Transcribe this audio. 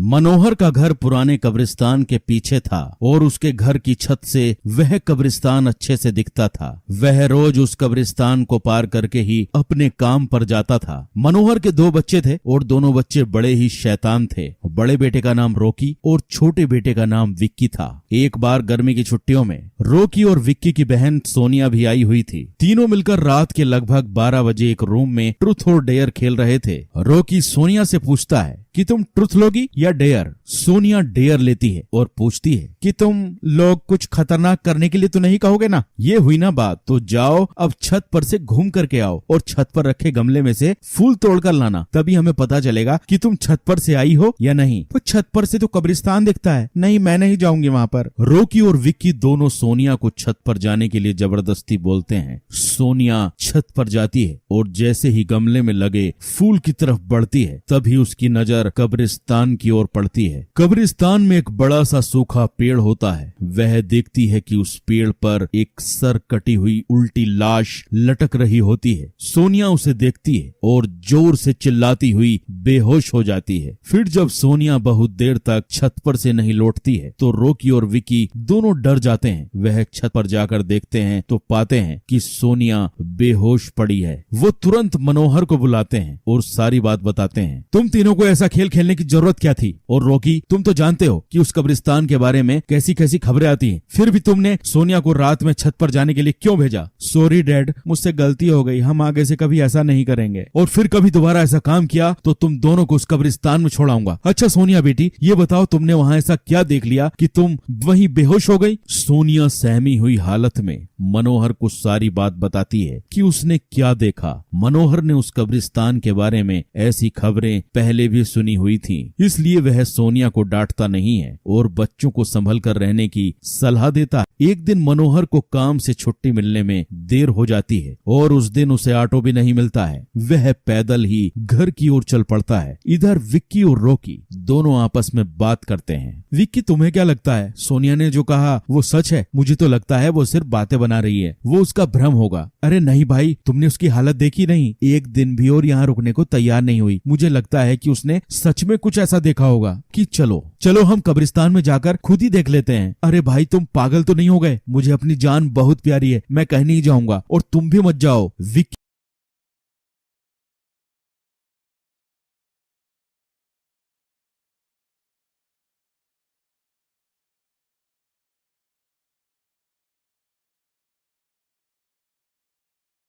मनोहर का घर पुराने कब्रिस्तान के पीछे था और उसके घर की छत से वह कब्रिस्तान अच्छे से दिखता था। वह रोज उस कब्रिस्तान को पार करके ही अपने काम पर जाता था। मनोहर के 2 बच्चे थे और दोनों बच्चे बड़े ही शैतान थे। बड़े बेटे का नाम रोकी और छोटे बेटे का नाम विक्की था। एक बार गर्मी की छुट्टियों में रोकी और विक्की की बहन सोनिया भी आई हुई थी। तीनों मिलकर रात के लगभग 12 बजे एक रूम में ट्रूथ और डेयर खेल रहे थे। रोकी सोनिया से पूछता है कि तुम ट्रुथ लोगी या डेयर। सोनिया डेयर लेती है और पूछती है कि तुम लोग कुछ खतरनाक करने के लिए तो नहीं कहोगे ना। ये हुई ना बात, तो जाओ अब छत पर से घूम करके आओ और छत पर रखे गमले में से फूल तोड़कर लाना, तभी हमें पता चलेगा कि तुम छत पर से आई हो या नहीं। तो छत पर से तो कब्रिस्तान दिखता है। नहीं, मैं नहीं जाऊंगी वहाँ पर। रोकी और विक्की दोनों सोनिया को छत पर जाने के लिए जबरदस्ती बोलते हैं। सोनिया छत पर जाती है और जैसे ही गमले में लगे फूल की तरफ बढ़ती है, तभी उसकी नजर कब्रिस्तान की ओर पड़ती है। कब्रिस्तान में एक बड़ा सा सूखा पेड़ होता है। वह देखती है कि उस पेड़ पर एक सर कटी हुई उल्टी लाश लटक रही होती है। सोनिया उसे देखती है और जोर से चिल्लाती हुई बेहोश हो जाती है। फिर जब सोनिया बहुत देर तक छत पर से नहीं लौटती है तो रोकी और विक्की दोनों डर जाते हैं। वह छत पर जाकर देखते हैं तो पाते हैं कि सोनिया बेहोश पड़ी है। वो तुरंत मनोहर को बुलाते हैं और सारी बात बताते हैं। तुम तीनों को ऐसा खेल खेलने की जरूरत क्या थी? और रोकी, तुम तो जानते हो कि उस कब्रिस्तान के बारे में कैसी कैसी खबरें आती हैं, फिर भी तुमने सोनिया को रात में छत पर जाने के लिए क्यों भेजा? सॉरी डैड, मुझसे गलती हो गई, हम आगे से कभी ऐसा नहीं करेंगे, और फिर कभी दोबारा ऐसा काम किया तो तुम दोनों को उस कब्रिस्तान में छोड़ाऊंगा। अच्छा सोनिया बेटी, ये बताओ तुमने वहाँ ऐसा क्या देख लिया कि तुम वहीं बेहोश हो गई? सोनिया सहमी हुई हालत में मनोहर को सारी बात बताती है कि उसने क्या देखा। मनोहर ने उस कब्रिस्तान के बारे में ऐसी खबरें पहले भी सुनी हुई थी, इसलिए वह सोनिया को डांटता नहीं है और बच्चों को संभल कर रहने की सलाह देता है। एक दिन मनोहर को काम से छुट्टी मिलने में देर हो जाती है और उस दिन उसे ऑटो भी नहीं मिलता है। वह पैदल ही घर की ओर चल पड़ता है। इधर विक्की और रोकी दोनों आपस में बात करते हैं। विक्की, तुम्हें क्या लगता है सोनिया ने जो कहा वो सच है? मुझे तो लगता है वो सिर्फ बातें बना रही है, वो उसका भ्रम होगा। अरे नहीं भाई, तुमने उसकी हालत देखी नहीं, एक दिन भी और यहाँ रुकने को तैयार नहीं हुई। मुझे लगता है कि उसने सच में कुछ ऐसा देखा होगा कि चलो हम कब्रिस्तान में जाकर खुद ही देख लेते हैं। अरे भाई, तुम पागल तो नहीं हो गए? मुझे अपनी जान बहुत प्यारी है, मैं कहीं नहीं जाऊंगा और तुम भी मत जाओ। विक्की